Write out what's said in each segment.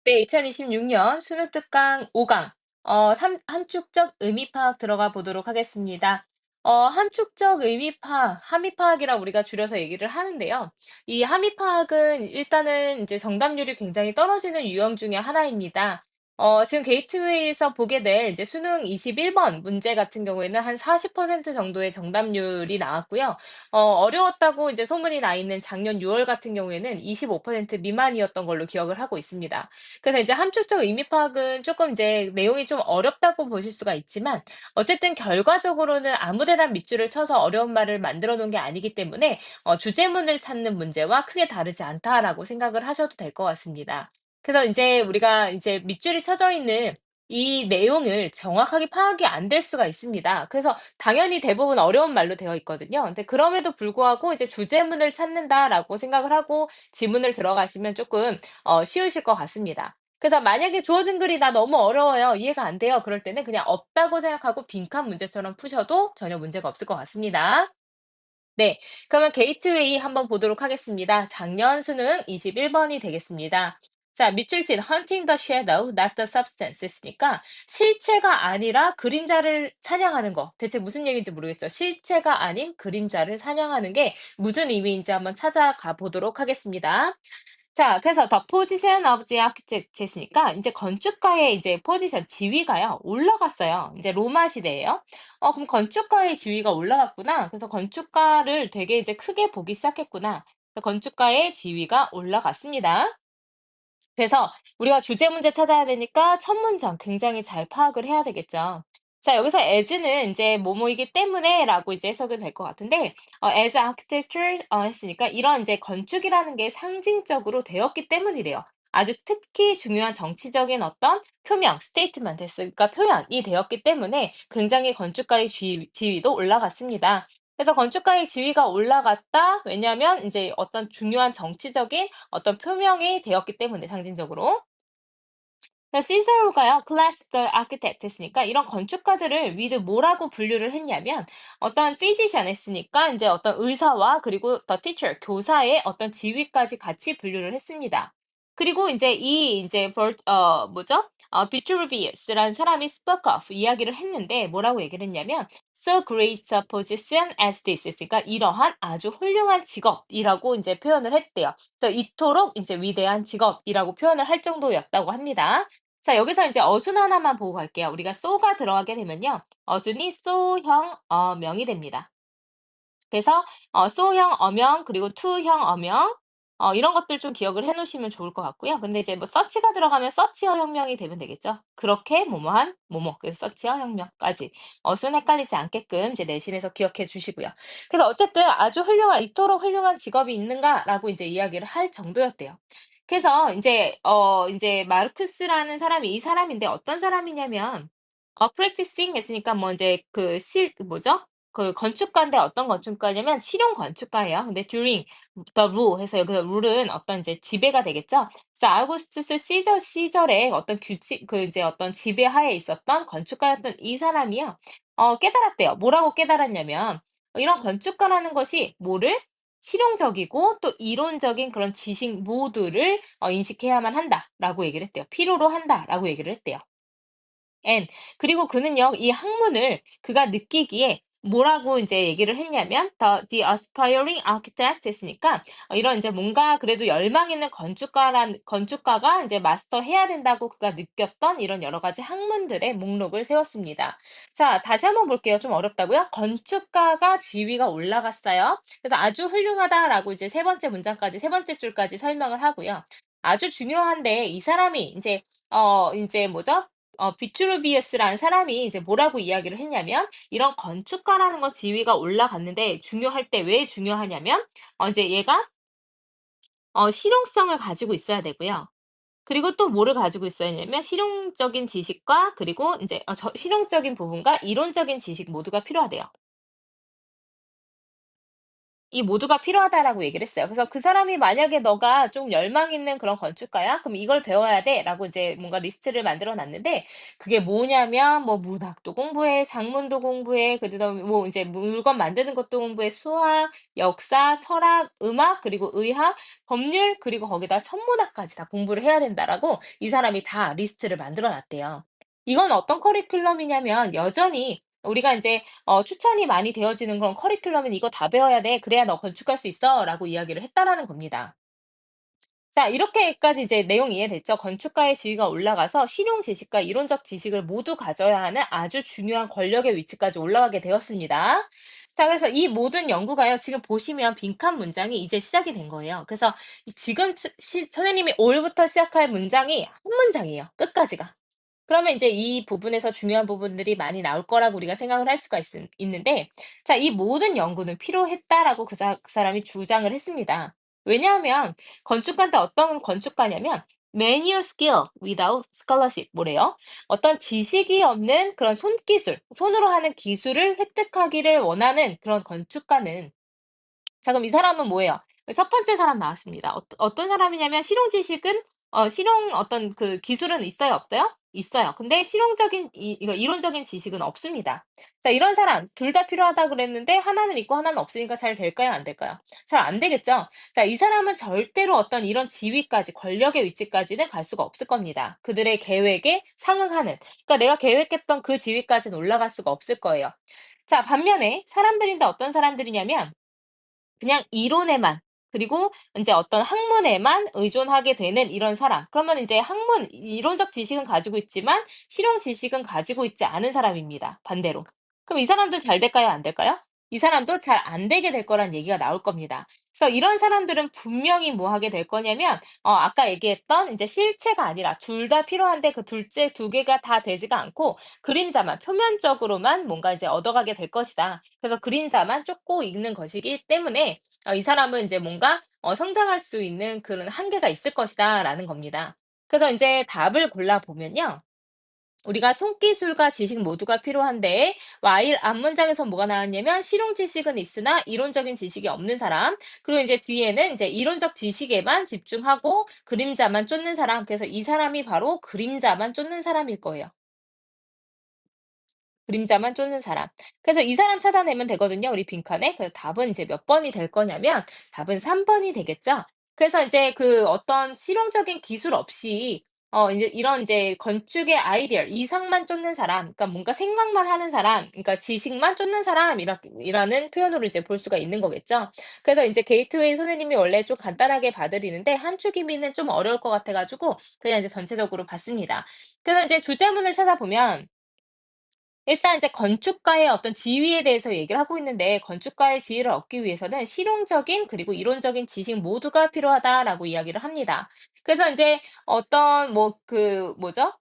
네, 2026년 수능 특강 5강, 함축적 의미 파악 들어가 보도록 하겠습니다. 함축적 의미 파악, 함의 파악이라 우리가 줄여서 얘기를 하는데요. 이 함의 파악은 일단은 이제 정답률이 굉장히 떨어지는 유형 중에 하나입니다. 지금 게이트웨이에서 보게 될 이제 수능 21번 문제 같은 경우에는 한 40% 정도의 정답률이 나왔고요. 어려웠다고 이제 소문이 나 있는 작년 6월 같은 경우에는 25% 미만이었던 걸로 기억을 하고 있습니다. 그래서 이제 함축적 의미 파악은 조금 이제 내용이 좀 어렵다고 보실 수가 있지만 어쨌든 결과적으로는 아무 데나 밑줄을 쳐서 어려운 말을 만들어 놓은 게 아니기 때문에 주제문을 찾는 문제와 크게 다르지 않다라고 생각을 하셔도 될 것 같습니다. 그래서 이제 우리가 이제 밑줄이 쳐져 있는 이 내용을 정확하게 파악이 안 될 수가 있습니다. 그래서 당연히 대부분 어려운 말로 되어 있거든요. 근데 그럼에도 불구하고 이제 주제문을 찾는다라고 생각을 하고 지문을 들어가시면 조금 쉬우실 것 같습니다. 그래서 만약에 주어진 글이 "나 너무 어려워요. 이해가 안 돼요." 그럴 때는 그냥 없다고 생각하고 빈칸 문제처럼 푸셔도 전혀 문제가 없을 것 같습니다. 네. 그러면 게이트웨이 한번 보도록 하겠습니다. 작년 수능 21번이 되겠습니다. 자, 밑줄친 hunting the shadow, not the substance 했으니까 실체가 아니라 그림자를 사냥하는 거. 대체 무슨 얘기인지 모르겠죠. 실체가 아닌 그림자를 사냥하는 게 무슨 의미인지 한번 찾아가 보도록 하겠습니다. 자, 그래서 the position of the architect 했으니까 이제 건축가의 이제 포지션, 지위가요, 올라갔어요. 이제 로마 시대예요. 그럼 건축가의 지위가 올라갔구나. 그래서 건축가를 되게 이제 크게 보기 시작했구나. 그래서 건축가의 지위가 올라갔습니다. 그래서 우리가 주제 문제 찾아야 되니까 첫 문장 굉장히 잘 파악을 해야 되겠죠. 자, 여기서 as는 이제 뭐뭐이기 때문에라고 이제 해석이 될 것 같은데, as architecture 했으니까 이런 이제 건축이라는 게 상징적으로 되었기 때문이래요. 아주 특히 중요한 정치적인 어떤 표명, 스테이트먼트 했으니까 표현이 되었기 때문에 굉장히 건축가의 지위도 올라갔습니다. 그래서 건축가의 지위가 올라갔다. 왜냐하면 이제 어떤 중요한 정치적인 어떤 표명이 되었기 때문에 상징적으로. 그러니까 시세로가요, classical architect 했으니까 이런 건축가들을 with 뭐라고 분류를 했냐면 어떤 physician 했으니까 이제 어떤 의사와 그리고 the teacher, 교사의 어떤 지위까지 같이 분류를 했습니다. 그리고 이제 이 이제 뭐죠? Vitruvius라는 사람이 spoke of 이야기를 했는데 뭐라고 얘기를 했냐면 so great a position as this 했으니까 이러한 아주 훌륭한 직업이라고 이제 표현을 했대요. 그래서 이토록 이제 위대한 직업이라고 표현을 할 정도였다고 합니다. 자, 여기서 이제 어순 하나만 보고 갈게요. 우리가 쏘가 들어가게 되면요. 어순이 쏘형 어명이 됩니다. 그래서 쏘형 어명 그리고 투형 어명 이런 것들 좀 기억을 해 놓으시면 좋을 것 같고요. 근데 이제 뭐 서치가 들어가면 서치어 혁명이 되면 되겠죠. 그렇게 뭐뭐한 뭐뭐 그래서 서치어 혁명까지 어순 헷갈리지 않게끔 이제 내신에서 기억해 주시고요. 그래서 어쨌든 아주 훌륭한 '이토록 훌륭한 직업이 있는가?'라고 이제 이야기를 할 정도였대요. 그래서 인제 마르쿠스라는 사람이 이 사람인데 어떤 사람이냐면 practicing 했으니까 뭐 인제 그 뭐죠? 그 건축가인데 어떤 건축가냐면 실용 건축가예요. 근데 during the rule 해서 여기서 룰은 어떤 이제 지배가 되겠죠. 그래서 아우구스투스 시저 시절에 어떤 규칙 그 이제 어떤 지배하에 있었던 건축가였던 이 사람이요. 깨달았대요. 뭐라고 깨달았냐면 이런 건축가라는 것이 뭐를 실용적이고 또 이론적인 그런 지식 모두를 인식해야만 한다라고 얘기를 했대요. 필요로 한다라고 얘기를 했대요. 그리고 그는요, 이 학문을 그가 느끼기에 뭐라고 이제 얘기를 했냐면, the aspiring architect 했으니까, 이런 이제 뭔가 그래도 열망 있는 건축가가 이제 마스터해야 된다고 그가 느꼈던 이런 여러 가지 학문들의 목록을 세웠습니다. 자, 다시 한번 볼게요. 좀 어렵다고요? 건축가가 지위가 올라갔어요. 그래서 아주 훌륭하다라고 이제 세 번째 문장까지, 세 번째 줄까지 설명을 하고요. 아주 중요한데, 이 사람이 이제 뭐죠? 비트루비우스라는 사람이 이제 뭐라고 이야기를 했냐면 이런 건축가라는 건 지위가 올라갔는데 중요할 때 왜 중요하냐면 이제 얘가 실용성을 가지고 있어야 되고요. 그리고 또 뭐를 가지고 있어야 하냐면 실용적인 지식과 그리고 인제 실용적인 부분과 이론적인 지식 모두가 필요하대요. 이 모두가 필요하다라고 얘기를 했어요. 그래서 그 사람이 만약에 "너가 좀 열망 있는 그런 건축가야? 그럼 이걸 배워야 돼."라고 이제 뭔가 리스트를 만들어 놨는데 그게 뭐냐면 뭐 문학도 공부해, 작문도 공부해, 그다음에 뭐 이제 물건 만드는 것도 공부해, 수학, 역사, 철학, 음악, 그리고 의학, 법률, 그리고 거기다 천문학까지 다 공부를 해야 된다라고 이 사람이 다 리스트를 만들어 놨대요. 이건 어떤 커리큘럼이냐면 여전히 우리가 인제 추천이 많이 되어지는 그런 커리큘럼은 "이거 다 배워야 돼. 그래야 너 건축할 수 있어."라고 이야기를 했다라는 겁니다. 자 이렇게까지 이제 내용이 이해됐죠? 건축가의 지위가 올라가서 실용 지식과 이론적 지식을 모두 가져야 하는 아주 중요한 권력의 위치까지 올라가게 되었습니다. 자 그래서 이 모든 연구가요. 지금 보시면 빈칸 문장이 이제 시작이 된 거예요. 그래서 이 지금 선생님이 올부터 시작할 문장이 한 문장이에요, 끝까지가. 그러면 이제 이 부분에서 중요한 부분들이 많이 나올 거라고 우리가 생각을 할 수가 있는데 자 이 모든 연구는 필요했다라고 그 사람이 주장을 했습니다. 왜냐하면 건축가인데 어떤 건축가냐면 "Manual skill without scholarship." 뭐래요? 어떤 지식이 없는 그런 손기술, 손으로 하는 기술을 획득하기를 원하는 그런 건축가는 자 그럼 이 사람은 뭐예요? 첫 번째 사람 나왔습니다. 어떤 사람이냐면 실용 지식은 실용 어떤 그 기술은 있어요, 없어요? 있어요. 근데 실용적인 이거 이론적인 지식은 없습니다. 자 이런 사람 둘 다 필요하다 그랬는데 하나는 있고 하나는 없으니까 잘 될까요, 안 될까요? 잘 안 되겠죠. 자 이 사람은 절대로 어떤 이런 지위까지 권력의 위치까지는 갈 수가 없을 겁니다. 그들의 계획에 상응하는 그러니까 내가 계획했던 그 지위까지는 올라갈 수가 없을 거예요. 자 반면에 사람들인데 어떤 사람들이냐면 그냥 이론에만 그리고 인제 어떤 학문에만 의존하게 되는 이런 사람. 그러면 인제 학문 이론적 지식은 가지고 있지만 실용 지식은 가지고 있지 않은 사람입니다, 반대로. 그럼 이 사람도 잘 될까요? 안 될까요? 이 사람도 잘 안 되게 될 거란 얘기가 나올 겁니다. 그래서 이런 사람들은 분명히 뭐 하게 될 거냐면 아까 얘기했던 인제 실체가 아니라 둘 다 필요한데 그 둘째 두 개가 다 되지가 않고 그림자만 표면적으로만 뭔가 이제 얻어가게 될 것이다. 그래서 그림자만 쫓고 있는 것이기 때문에 이 사람은 이제 뭔가 성장할 수 있는 그런 한계가 있을 것이다라는 겁니다. 그래서 인제 답을 골라 보면요. 우리가 손기술과 지식 모두가 필요한데 while 앞문장에서 뭐가 나왔냐면 실용 지식은 있으나 이론적인 지식이 없는 사람. 그리고 이제 뒤에는 이제 이론적 지식에만 집중하고 그림자만 쫓는 사람. 그래서 이 사람이 바로 그림자만 쫓는 사람일 거예요. 그림자만 쫓는 사람. 그래서 이 사람 찾아내면 되거든요, 우리 빈칸에. 그래서 답은 이제 몇 번이 될 거냐면 답은 3 번이 되겠죠. 그래서 이제 그 어떤 실용적인 기술 없이 인제 이런 인제 건축의 아이디어 이상만 쫓는 사람, 그러니까 뭔가 생각만 하는 사람, 그러니까 지식만 쫓는 사람 이라는 표현으로 이제 볼 수가 있는 거겠죠. 그래서 인제 게이트웨이 선생님이 원래 좀 간단하게 봐 드리는데 한 주 기미는 좀 어려울 것 같아 가지고 그냥 이제 전체적으로 봤습니다. 그래서 이제 주제문을 찾아보면 일단 이제 건축가의 어떤 지위에 대해서 얘기를 하고 있는데 건축가의 지위를 얻기 위해서는 실용적인 그리고 이론적인 지식 모두가 필요하다라고 이야기를 합니다. 그래서 인제 어떤 뭐 그 뭐죠?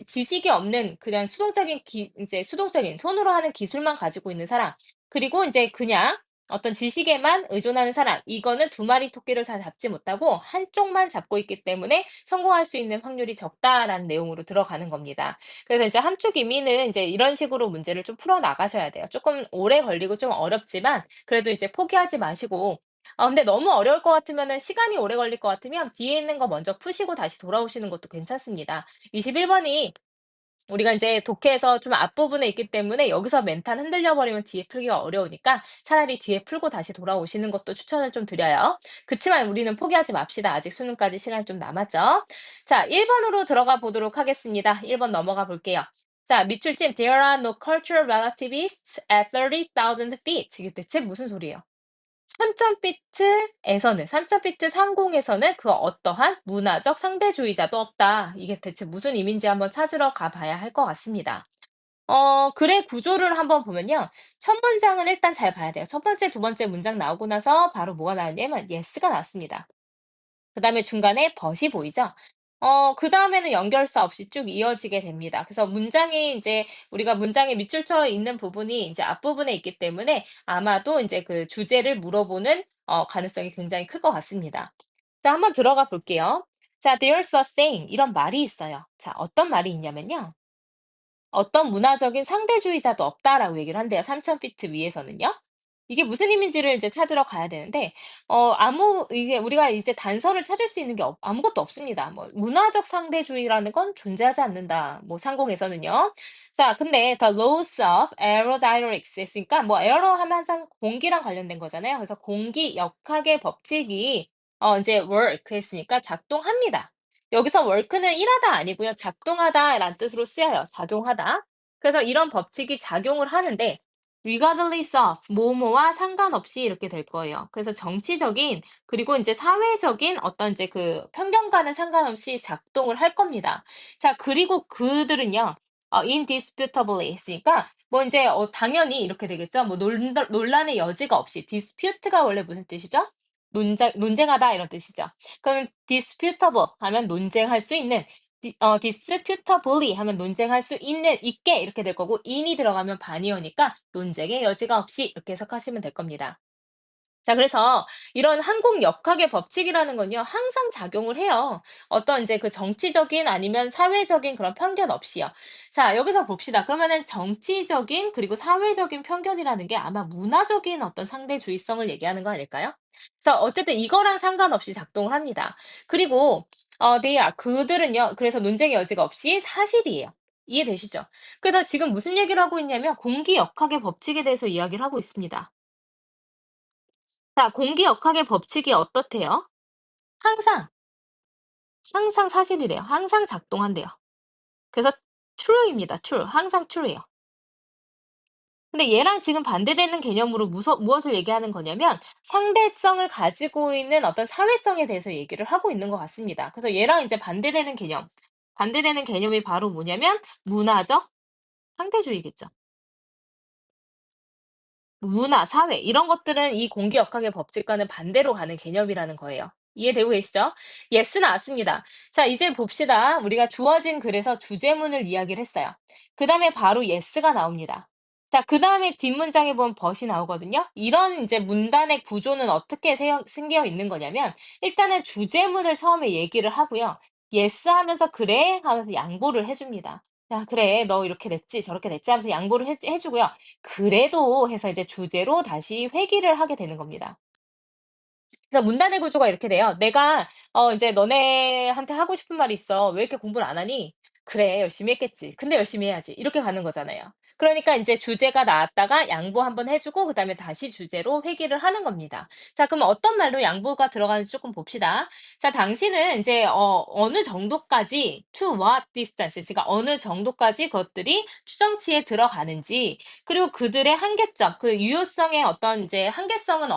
지식이 없는 그냥 수동적인 인제 수동적인 손으로 하는 기술만 가지고 있는 사람 그리고 인제 그냥 어떤 지식에만 의존하는 사람 이거는 두 마리 토끼를 다 잡지 못하고 한쪽만 잡고 있기 때문에 성공할 수 있는 확률이 적다라는 내용으로 들어가는 겁니다. 그래서 이제 함축 이민은 이제 이런 식으로 문제를 좀 풀어 나가셔야 돼요. 조금 오래 걸리고 좀 어렵지만 그래도 이제 포기하지 마시고 근데 너무 어려울 것 같으면은 시간이 오래 걸릴 것 같으면 뒤에 있는 거 먼저 푸시고 다시 돌아오시는 것도 괜찮습니다. 21 번이 우리가 인제 독해에서 좀 앞부분에 있기 때문에 여기서 멘탈 흔들려 버리면 뒤에 풀기가 어려우니까 차라리 뒤에 풀고 다시 돌아오시는 것도 추천을 좀 드려요. 그치만 우리는 포기하지 맙시다. 아직 수능까지 시간이 좀 남았죠. 자 1 번으로 들어가 보도록 하겠습니다. 1번 넘어가 볼게요. 자 밑줄진 "There are no cultural relativists at 30,000 feet." 이게 대체 무슨 소리예요? 3,000피트 상공에서는 그 어떠한 문화적 상대주의자도 없다. 이게 대체 무슨 의미인지 한번 찾으러 가 봐야 할 것 같습니다. 글의 구조를 한번 보면요. 첫 문장은 일단 잘 봐야 돼요. 첫 번째, 두 번째 문장 나오고 나서 바로 뭐가 나왔냐면 yes가 나왔습니다. 그다음에 중간에 but이 보이죠? 그다음에는 연결사 없이 쭉 이어지게 됩니다. 그래서 문장이 인제 우리가 문장에 밑줄 쳐 있는 부분이 인제 앞부분에 있기 때문에 아마도 인제 그 주제를 물어보는 가능성이 굉장히 클 것 같습니다. 자 한번 들어가 볼게요. 자 "There's a saying." 이런 말이 있어요. 자 어떤 말이 있냐면요. "어떤 문화적인 상대주의자도 없다."라고 얘기를 한대요, 3,000 피트 위에서는요. 이게 무슨 의미인지를 이제 찾으러 가야 되는데 이게 우리가 이제 단서를 찾을 수 있는 게 아무것도 없습니다. 뭐 문화적 상대주의라는 건 존재하지 않는다. 뭐 상공에서는요. 자, 근데 the laws of aerodynamics 했으니까 뭐 에어로 하면 항상 공기랑 관련된 거잖아요. 그래서 공기 역학의 법칙이 이제 work 했으니까 작동합니다. 여기서 work는 일하다 아니고요. 작동하다라는 뜻으로 쓰여요. 작용하다. 그래서 이런 법칙이 작용을 하는데 regardless of 뭐뭐와 상관없이 이렇게 될 거예요. 그래서 정치적인 그리고 이제 사회적인 어떤 이제 그 편견과는 상관없이 작동을 할 겁니다. 자, 그리고 그들은요. indisputably 했으니까 뭐 이제 당연히 이렇게 되겠죠. 뭐 논란의 여지가 없이 dispute가 원래 무슨 뜻이죠? 논쟁하다 이런 뜻이죠. 그러면 disputable 하면 논쟁할 수 있는 disputably 하면 논쟁할 수 있게 이렇게 될 거고 in이 들어가면 반의어니까 논쟁의 여지가 없이 이렇게 해석하시면 될 겁니다. 자, 그래서 이런 항공 역학의 법칙이라는 건요, 항상 작용을 해요. 어떤 이제 그 정치적인 아니면 사회적인 그런 편견 없이요. 자, 여기서 봅시다. 그러면은 정치적인 그리고 사회적인 편견이라는 게 아마 문화적인 어떤 상대주의성을 얘기하는 거 아닐까요? 그래서 어쨌든 이거랑 상관없이 작동을 합니다. 그리고 그들은요, 그래서 논쟁의 여지가 없이 사실이에요. 이해되시죠? 그래서 지금 무슨 얘기를 하고 있냐면 공기 역학의 법칙에 대해서 이야기를 하고 있습니다. 자, 공기 역학의 법칙이 어떻대요? 항상, 항상 사실이래요. 항상 작동한대요. 그래서 true입니다. true. 항상 true예요. 근데 얘랑 지금 반대되는 개념으로 무엇을 얘기하는 거냐면 상대성을 가지고 있는 어떤 사회성에 대해서 얘기를 하고 있는 것 같습니다. 그래서 얘랑 이제 반대되는 개념, 반대되는 개념이 바로 뭐냐면 문화적 상대주의겠죠. 문화, 사회 이런 것들은 이 공기 역학의 법칙과는 반대로 가는 개념이라는 거예요. 이해되고 계시죠? 예스 나왔습니다. 자, 이제 봅시다. 우리가 주어진 글에서 주제문을 이야기를 했어요. 그다음에 바로 예스가 나옵니다. 자, 그다음에 뒷문장에 보면 벗이 나오거든요. 이런 이제 문단의 구조는 어떻게 생겨 있는 거냐면 일단은 주제문을 처음에 얘기를 하고요. 예스 하면서 그래 하면서 양보를 해줍니다. 야, 그래. 너 이렇게 됐지, 저렇게 됐지 하면서 양보를 해주고요. 그래도 해서 이제 주제로 다시 회귀를 하게 되는 겁니다. 그래서 문단의 구조가 이렇게 돼요. 내가 이제 "너네한테 하고 싶은 말이 있어. 왜 이렇게 공부를 안 하니?" "그래. 열심히 했겠지. 근데 열심히 해야지." 이렇게 가는 거잖아요. 그러니까 인제 주제가 나왔다가 양보 한번 해 주고 그다음에 다시 주제로 회귀를 하는 겁니다. 자, 그럼 어떤 말로 양보가 들어가는지 쪼끔 봅시다. 자, 당신은 인제 어느 정도까지 to what distance 그러니까 어느 정도까지 그것들이 추정치에 들어가는지 그리고 그들의 한계점, 그 유효성의 어떤 이제 한계점은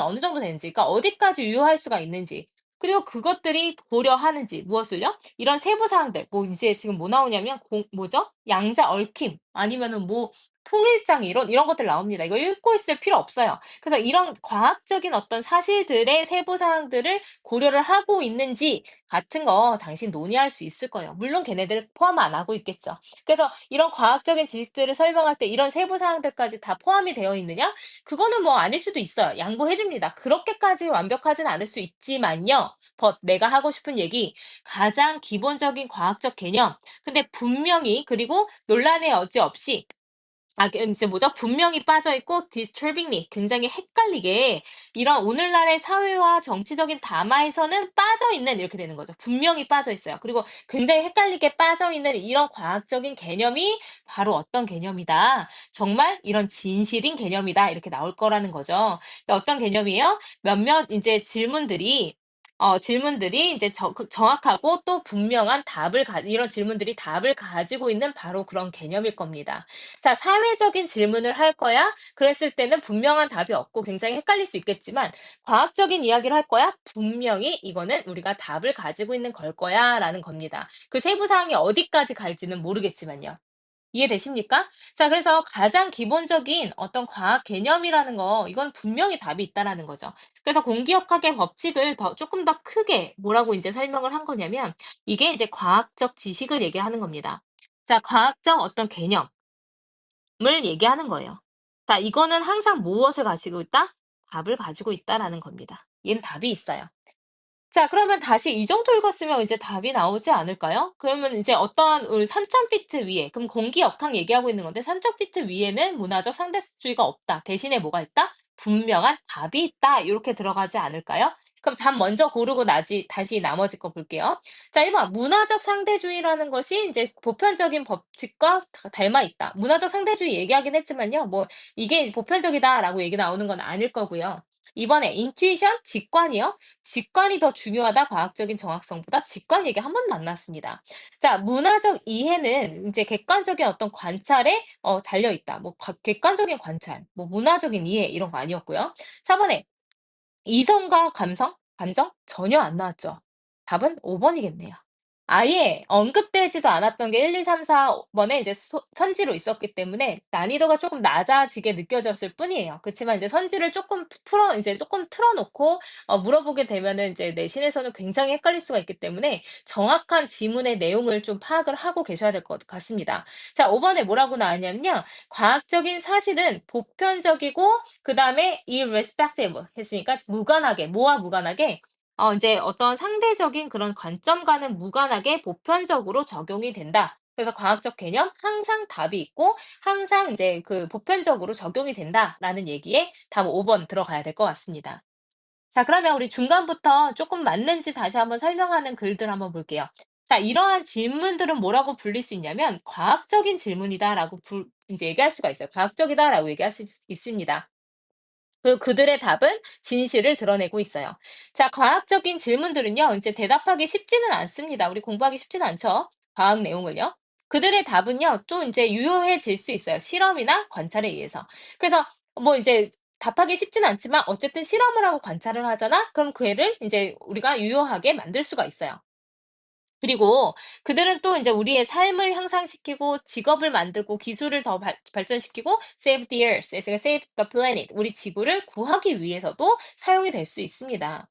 어느 정도 되는지, 그러니까 어디까지 유효할 수가 있는지, 그리고 그것들이 고려하는지 무엇을요? 이런 세부 사항들, 뭐 이제 지금 뭐 나오냐면 뭐죠? 양자 얽힘 아니면은 뭐 통일장 이런 것들 나옵니다. 이거 읽고 있을 필요 없어요. 그래서 이런 과학적인 어떤 사실들의 세부 사항들을 고려를 하고 있는지 같은 거 당신 논의할 수 있을 거예요. 물론 걔네들 포함 안 하고 있겠죠. 그래서 이런 과학적인 지식들을 설명할 때 이런 세부 사항들까지 다 포함이 되어 있느냐? 그거는 뭐 아닐 수도 있어요. 양보해 줍니다. 그렇게까지 완벽하진 않을 수 있지만요. 내가 하고 싶은 얘기, 가장 기본적인 과학적 개념, 근데 분명히 그리고 논란의 여지 없이 이제 뭐죠? 분명히 빠져 있고 disturbingly 굉장히 헷갈리게 이런 오늘날의 사회와 정치적인 담화에서는 빠져 있는 이렇게 되는 거죠. 분명히 빠져 있어요. 그리고 굉장히 헷갈리게 빠져 있는 이런 과학적인 개념이 바로 어떤 개념이다. 정말 이런 진실인 개념이다. 이렇게 나올 거라는 거죠. 어떤 개념이에요? 몇몇 이제 질문들이 이제 정확하고 또 분명한 이런 질문들이 답을 가지고 있는 바로 그런 개념일 겁니다. 자, 사회적인 질문을 할 거야? 그랬을 때는 분명한 답이 없고 굉장히 헷갈릴 수 있겠지만, 과학적인 이야기를 할 거야? 분명히 이거는 우리가 답을 가지고 있는 걸 거야 라는 겁니다. 그 세부 사항이 어디까지 갈지는 모르겠지만요. 이해되십니까? 자, 그래서 가장 기본적인 어떤 과학 개념이라는 거, 이건 분명히 답이 있다라는 거죠. 그래서 공기역학의 법칙을 조금 더 크게 뭐라고 이제 설명을 한 거냐면, 이게 이제 과학적 지식을 얘기하는 겁니다. 자, 과학적 어떤 개념, 을 얘기하는 거예요. 자, 이거는 항상 무엇을 가지고 있다? 답을 가지고 있다라는 겁니다. 얘는 답이 있어요. 자, 그러면 다시 이 정도 읽었으면 이제 답이 나오지 않을까요? 그러면 이제 어떤 우리 3,000피트 위에, 그럼 공기 역학 얘기하고 있는 건데 3,000피트 위에는 문화적 상대주의가 없다. 대신에 뭐가 있다? 분명한 답이 있다. 이렇게 들어가지 않을까요? 그럼 답 먼저 고르고 다시 나머지 거 볼게요. 자, 1번. 문화적 상대주의라는 것이 이제 보편적인 법칙과 닮아 있다. 문화적 상대주의 얘기하긴 했지만요. 뭐, 이게 보편적이다라고 얘기 나오는 건 아닐 거고요. 2번에 인투이션, 직관이요. 직관이 더 중요하다, 과학적인 정확성보다 직관 얘기 한 번도 안 나왔습니다. 자, 문화적 이해는 이제 객관적인 어떤 관찰에 달려 있다. 뭐 객관적인 관찰, 뭐 문화적인 이해 이런 거 아니었고요. 4번에 이성과 감정 전혀 안 나왔죠. 답은 5번이겠네요. 아예 언급되지도 않았던 게 1, 2, 3, 4번에 이제 선지로 있었기 때문에 난이도가 조금 낮아지게 느껴졌을 뿐이에요. 그치만 이제 선지를 이제 조금 틀어놓고 물어보게 되면은 이제 내신에서는 굉장히 헷갈릴 수가 있기 때문에 정확한 지문의 내용을 좀 파악을 하고 계셔야 될 것 같습니다. 자, 5번에 뭐라고 나왔냐면요. 과학적인 사실은 보편적이고 그다음에 irrespective 했으니까 무관하게, 뭐와 무관하게 이제 어떤 상대적인 그런 관점과는 무관하게 보편적으로 적용이 된다. 그래서 과학적 개념 항상 답이 있고 항상 이제 그 보편적으로 적용이 된다라는 얘기에 답 5번 들어가야 될 것 같습니다. 자, 그러면 우리 중간부터 조금 맞는지 다시 한번 설명하는 글들 한번 볼게요. 자, 이러한 질문들은 뭐라고 불릴 수 있냐면 과학적인 질문이다라고 이제 얘기할 수가 있어요. 과학적이다라고 얘기할 수 있습니다. 그리고 그들의 답은 진실을 드러내고 있어요. 자, 과학적인 질문들은요, 이제 대답하기 쉽지는 않습니다. 우리 공부하기 쉽지는 않죠. 과학 내용을요. 그들의 답은요, 또 이제 유효해질 수 있어요. 실험이나 관찰에 의해서. 그래서 뭐 이제 답하기 쉽지는 않지만 어쨌든 실험을 하고 관찰을 하잖아? 그럼 그 애를 이제 우리가 유효하게 만들 수가 있어요. 그리고 그들은 또 인제 우리의 삶을 향상시키고 직업을 만들고 기술을 더 발전시키고 save the earth, save the planet, 우리 지구를 구하기 위해서도 사용이 될 수 있습니다.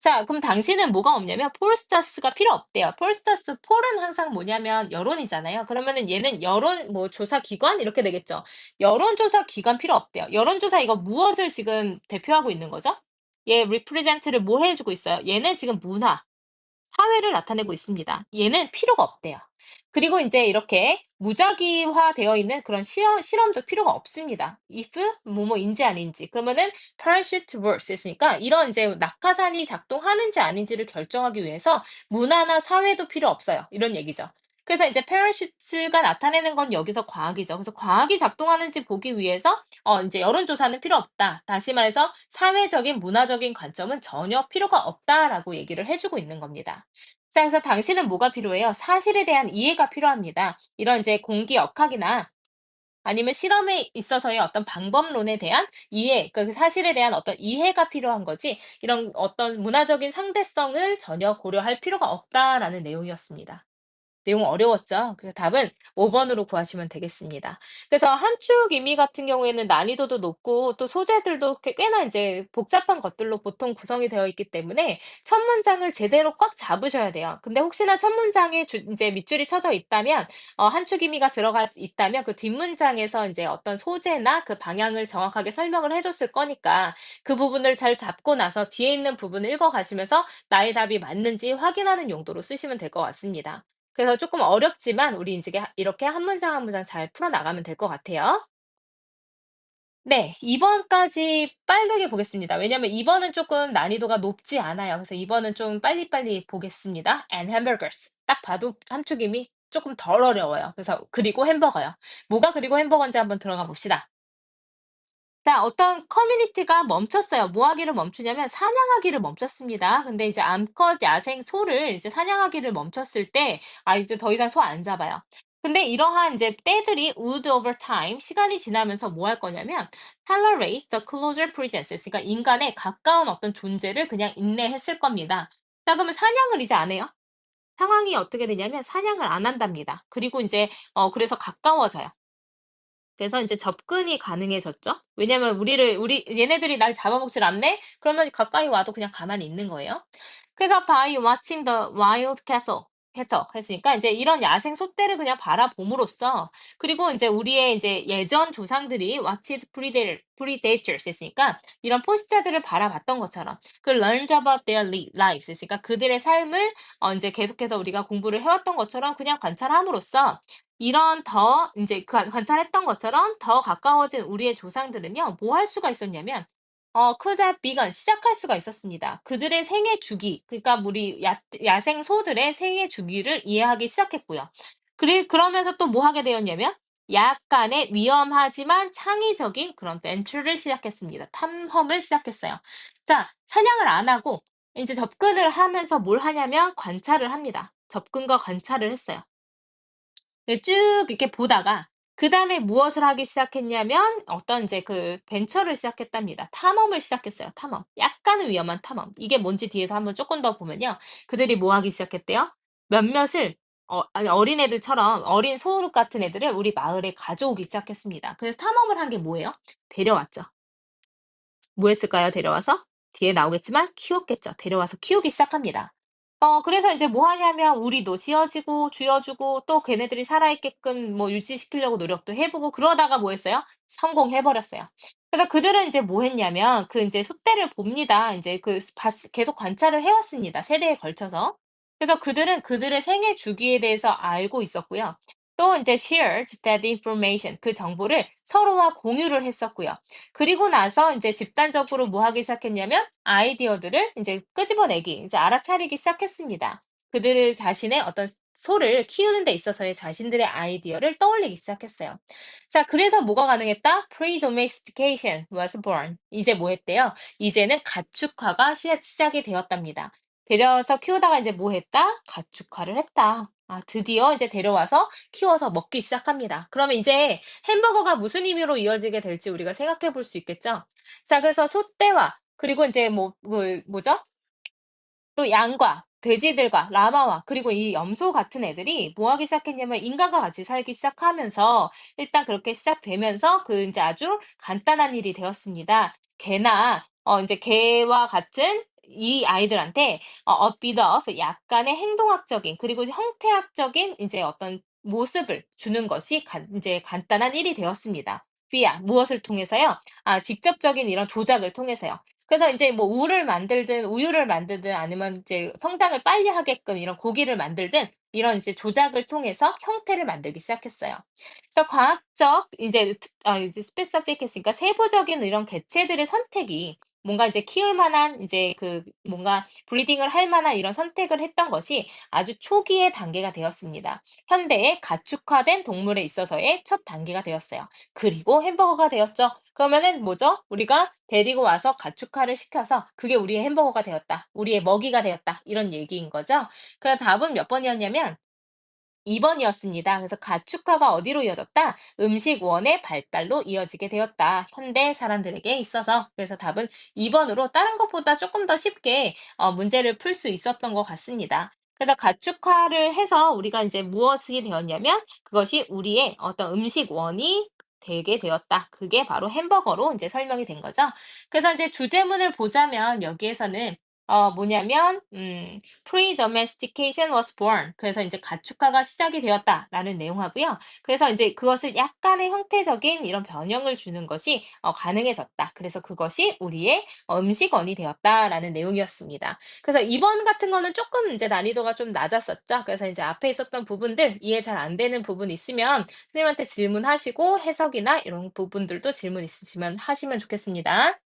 자, 그럼 당신은 뭐가 없냐면 폴스타스가 필요 없대요. 폴스타스 폴은 항상 뭐냐면 여론이잖아요. 그러면은 얘는 여론 뭐 조사 기관 이렇게 되겠죠. 여론조사 기관 필요 없대요. 여론조사 이거 무엇을 지금 대표하고 있는 거죠? 얘 represent를 뭐 해 주고 있어요? 얘는 지금 문화, 사회를 나타내고 있습니다. 얘는 필요가 없대요. 그리고 이제 이렇게 무작위화되어 있는 그런 실험도 필요가 없습니다. if 뭐뭐인지 아닌지. 그러면은 parachute works 했으니까 이런 이제 낙하산이 작동하는지 아닌지를 결정하기 위해서 문화나 사회도 필요 없어요. 이런 얘기죠. 그래서 이제 parachute가 나타내는 건 여기서 과학이죠. 그래서 과학이 작동하는지 보기 위해서 이제 여론조사는 필요 없다. 다시 말해서 사회적인 문화적인 관점은 전혀 필요가 없다라고 얘기를 해주고 있는 겁니다. 자, 그래서 당신은 뭐가 필요해요? 사실에 대한 이해가 필요합니다. 이런 이제 공기 역학이나 아니면 실험에 있어서의 어떤 방법론에 대한 이해, 그 사실에 대한 어떤 이해가 필요한 거지, 이런 어떤 문화적인 상대성을 전혀 고려할 필요가 없다라는 내용이었습니다. 내용 어려웠죠? 그래서 답은 5번으로 구하시면 되겠습니다. 그래서 함축 의미 같은 경우에는 난이도도 높고 또 소재들도 꽤나 이제 복잡한 것들로 보통 구성이 되어 있기 때문에 첫 문장을 제대로 꽉 잡으셔야 돼요. 근데 혹시나 첫 문장에 이제 밑줄이 쳐져 있다면 함축 의미가 들어가 있다면 그 뒷문장에서 이제 어떤 소재나 그 방향을 정확하게 설명을 해줬을 거니까 그 부분을 잘 잡고 나서 뒤에 있는 부분을 읽어가시면서 나의 답이 맞는지 확인하는 용도로 쓰시면 될 것 같습니다. 그래서 조금 어렵지만 우리 인제 이렇게 한 문장 한 문장 잘 풀어 나가면 될 것 같아요. 네. 2 번까지 빠르게 보겠습니다. 왜냐하면 2 번은 쪼끔 난이도가 높지 않아요. 그래서 2 번은 좀 빨리빨리 보겠습니다. and hamburgers. 딱 봐도 함축임이 쪼끔 덜 어려워요. 그래서 그리고 햄버거요. 뭐가 그리고 햄버거인지 한번 들어가 봅시다. 자, 어떤 커뮤니티가 멈췄어요. 뭐 하기를 멈추냐면 사냥하기를 멈췄습니다. 근데 이제 암컷 야생 소를 이제 사냥하기를 멈췄을 때, 이제 더 이상 소 안 잡아요. 근데 이러한 이제 떼들이 would over time, 시간이 지나면서 뭐 할 거냐면, tolerate the closer presences, 그러니까 인간의 가까운 어떤 존재를 그냥 인내했을 겁니다. 자, 그러면 사냥을 이제 안 해요. 상황이 어떻게 되냐면 사냥을 안 한답니다. 그리고 이제, 그래서 가까워져요. 그래서 인제 접근이 가능해졌죠. 왜냐면 얘네들이 날 잡아먹질 않네? 그러면 가까이 와도 그냥 가만히 있는 거예요. 그래서 by watching the wild cattle, 해석했으니까 이제 이런 야생 소떼를 그냥 바라봄으로써 그리고 이제 우리의 이제 예전 조상들이 watched predators 했으니까 이런 포식자들을 바라봤던 것처럼 그 learned about their lives 했으니까 그들의 삶을 이제 계속해서 우리가 공부를 해왔던 것처럼 그냥 관찰함으로써 이런 더 이제 관찰했던 것처럼 더 가까워진 우리의 조상들은요, 뭐 할 수가 있었냐면 could have begun 시작할 수가 있었습니다. 그들의 생애 주기, 그러니까 우리 야생 소들의 생애 주기를 이해하기 시작했고요. 그러면서 또 뭐 하게 되었냐면 약간의 위험하지만 창의적인 그런 벤처를 시작했습니다. 탐험을 시작했어요. 자, 사냥을 안 하고 이제 접근을 하면서 뭘 하냐면 관찰을 합니다. 접근과 관찰을 했어요. 네, 쭉 이렇게 보다가 그다음에 무엇을 하기 시작했냐면 어떤 이제 그 벤처를 시작했답니다. 탐험을 시작했어요, 탐험. 약간은 위험한 탐험. 이게 뭔지 뒤에서 한번 조금 더 보면요. 그들이 뭐 하기 시작했대요? 몇몇을 아니 어린애들처럼 어린 소울 같은 애들을 우리 마을에 가져오기 시작했습니다. 그래서 탐험을 한 게 뭐예요? 데려왔죠. 뭐 했을까요? 데려와서? 뒤에 나오겠지만 키웠겠죠. 데려와서 키우기 시작합니다. 그래서 이제 뭐 하냐면 우리도 씌워주고 쥐어주고 또 걔네들이 살아있게끔 뭐 유지시키려고 노력도 해보고 그러다가 뭐 했어요? 성공해 버렸어요. 그래서 그들은 이제 뭐 했냐면 그 이제 숫대를 봅니다. 이제 계속 관찰을 해왔습니다. 세대에 걸쳐서. 그래서 그들은 그들의 생애 주기에 대해서 알고 있었고요. 또 이제 shared that information 그 정보를 서로와 공유를 했었고요. 그리고 나서 이제 집단적으로 뭐 하기 시작했냐면 아이디어들을 이제 끄집어내기, 이제 알아차리기 시작했습니다. 그들 자신의 어떤 소를 키우는 데 있어서의 자신들의 아이디어를 떠올리기 시작했어요. 자, 그래서 뭐가 가능했다? Pre-domestication was born. 이제 뭐 했대요? 이제는 가축화가 시작이 되었답니다. 데려와서 키우다가 이제 뭐 했다? 가축화를 했다. 아, 드디어 이제 데려와서 키워서 먹기 시작합니다. 그러면 이제 햄버거가 무슨 의미로 이어지게 될지 우리가 생각해 볼 수 있겠죠? 자, 그래서 소떼와 그리고 이제 뭐죠? 또 양과 돼지들과 라마와 그리고 이 염소 같은 애들이 뭐 하기 시작했냐면 인간과 같이 살기 시작하면서 일단 그렇게 시작되면서 그 이제 아주 간단한 일이 되었습니다. 개나 이제 개와 같은 이 아이들한테 a bit of 약간의 행동학적인 그리고 이제 형태학적인 이제 어떤 모습을 주는 것이 이제 간단한 일이 되었습니다. via 무엇을 통해서요? 아, 직접적인 이런 조작을 통해서요. 그래서 인제 뭐 우유를 만들든 아니면 이제 성장을 빨리 하게끔 이런 고기를 만들든 이런 이제 조작을 통해서 형태를 만들기 시작했어요. 그래서 과학적 이제 specific 했으니까 세부적인 이런 개체들의 선택이 뭔가 이제 키울 만한 이제 뭔가 브리딩을 할 만한 이런 선택을 했던 것이 아주 초기의 단계가 되었습니다. 현대의 가축화된 동물에 있어서의 첫 단계가 되었어요. 그리고 햄버거가 되었죠. 그러면은 뭐죠? 우리가 데리고 와서 가축화를 시켜서 그게 우리의 햄버거가 되었다. 우리의 먹이가 되었다. 이런 얘기인 거죠. 그 답은 몇 번이었냐면 2번이었습니다. 그래서 가축화가 어디로 이어졌다? 음식원의 발달로 이어지게 되었다. 현대 사람들에게 있어서. 그래서 답은 2번으로 다른 것보다 조금 더 쉽게 문제를 풀 수 있었던 것 같습니다. 그래서 가축화를 해서 우리가 이제 무엇이 되었냐면 그것이 우리의 어떤 음식원이 되게 되었다. 그게 바로 햄버거로 이제 설명이 된 거죠. 그래서 이제 주제문을 보자면 여기에서는 뭐냐면 pre-domestication was born. 그래서 이제 가축화가 시작이 되었다라는 내용하고요. 그래서 이제 그것을 약간의 형태적인 이런 변형을 주는 것이 가능해졌다. 그래서 그것이 우리의 음식원이 되었다라는 내용이었습니다. 그래서 이번 같은 거는 조금 이제 난이도가 좀 낮았었죠. 그래서 이제 앞에 있었던 부분들 이해 잘 안 되는 부분 있으면 선생님한테 질문하시고 해석이나 이런 부분들도 질문 있으시면 하시면 좋겠습니다.